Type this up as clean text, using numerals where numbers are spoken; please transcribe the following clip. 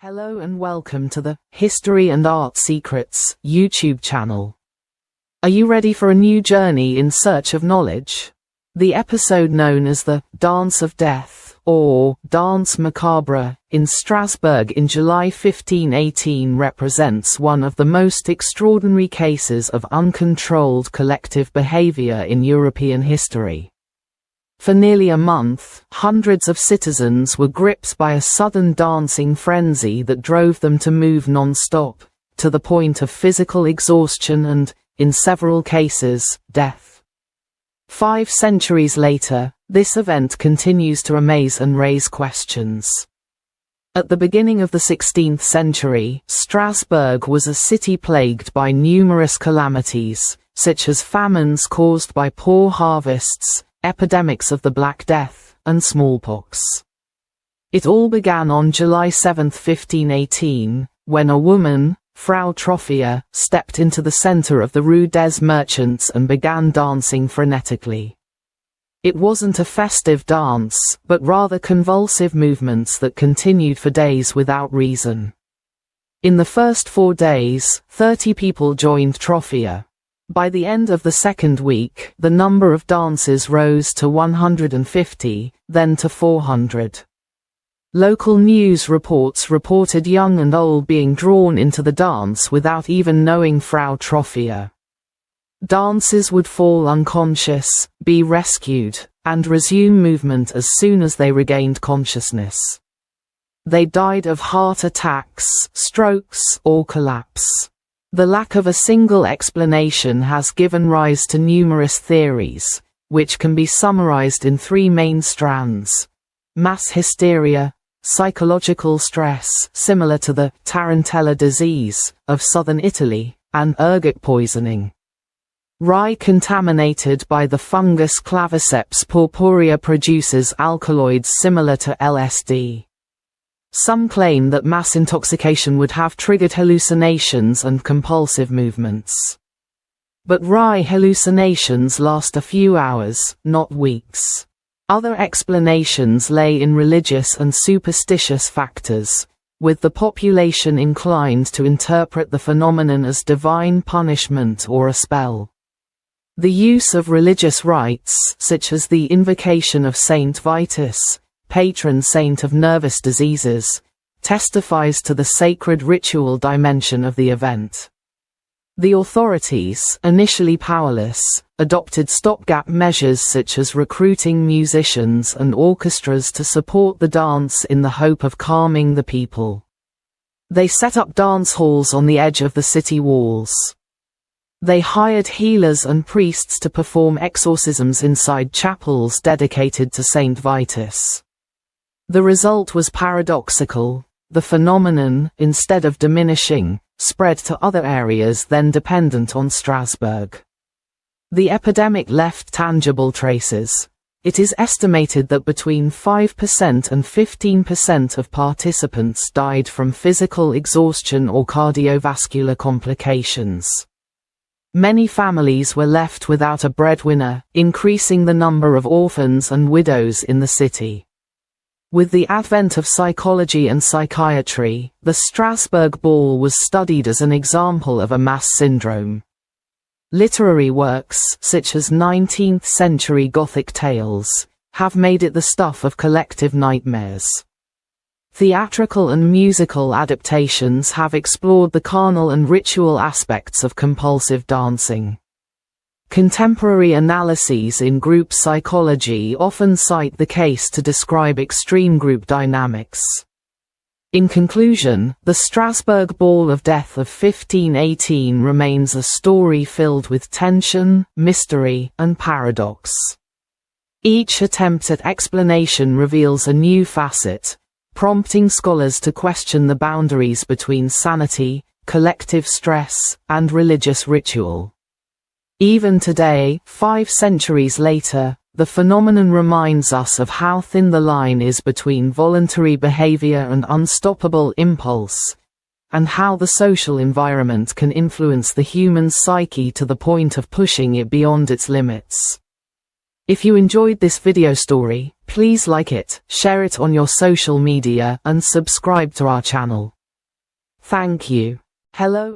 Hello and welcome to the History and Art Secrets YouTube channel. Are you ready for a new journey in search of knowledge? The episode known as the Dance of Death, or Danse Macabre, in Strasbourg in July 1518 represents one of the most extraordinary cases of uncontrolled collective behavior in European history. For nearly a month, hundreds of citizens were gripped by a sudden dancing frenzy that drove them to move non-stop, to the point of physical exhaustion and, in several cases, death. 5 centuries later, this event continues to amaze and raise questions. At the beginning of the 16th century, Strasbourg was a city plagued by numerous calamities, such as famines caused by poor harvests, epidemics of the Black Death, and smallpox. It all began on July 7, 1518, when a woman, Frau Troffea, stepped into the center of the Rue des Merchants and began dancing frenetically. It wasn't a festive dance, but rather convulsive movements that continued for days without reason. In the first 4 days, 30 people joined Troffea. By the end of the second week, the number of dances rose to 150, then to 400. Local news reports reported young and old being drawn into the dance without even knowing Frau Troffea. Dancers would fall unconscious, be rescued, and resume movement as soon as they regained consciousness. They died of heart attacks, strokes, or collapse. The lack of a single explanation has given rise to numerous theories, which can be summarized in 3 main strands: mass hysteria, psychological stress, similar to the tarantella disease of southern Italy, and ergot poisoning. Rye contaminated by the fungus Claviceps purpurea produces alkaloids similar to LSD. Some claim that mass intoxication would have triggered hallucinations and compulsive movements. But rye hallucinations last a few hours, not weeks. Other explanations lay in religious and superstitious factors, with the population inclined to interpret the phenomenon as divine punishment or a spell. The use of religious rites, such as the invocation of Saint Vitus, patron saint of nervous diseases, testifies to the sacred ritual dimension of the event. The authorities, initially powerless, adopted stopgap measures such as recruiting musicians and orchestras to support the dance in the hope of calming the people. They set up dance halls on the edge of the city walls. They hired healers and priests to perform exorcisms inside chapels dedicated to Saint Vitus. The result was paradoxical. The phenomenon, instead of diminishing, spread to other areas then dependent on Strasbourg. The epidemic left tangible traces. It is estimated that between 5% and 15% of participants died from physical exhaustion or cardiovascular complications. Many families were left without a breadwinner, increasing the number of orphans and widows in the city. With the advent of psychology and psychiatry, the Strasbourg Ball was studied as an example of a mass syndrome. Literary works, such as 19th-century Gothic tales, have made it the stuff of collective nightmares. Theatrical and musical adaptations have explored the carnal and ritual aspects of compulsive dancing. Contemporary analyses in group psychology often cite the case to describe extreme group dynamics. In conclusion, the Strasbourg Ball of Death of 1518 remains a story filled with tension, mystery, and paradox. Each attempt at explanation reveals a new facet, prompting scholars to question the boundaries between sanity, collective stress, and religious ritual. Even today, 5 centuries later, the phenomenon reminds us of how thin the line is between voluntary behavior and unstoppable impulse, and how the social environment can influence the human psyche to the point of pushing it beyond its limits. If you enjoyed this video story, please like it, share it on your social media, and subscribe to our channel. Thank you. Hello.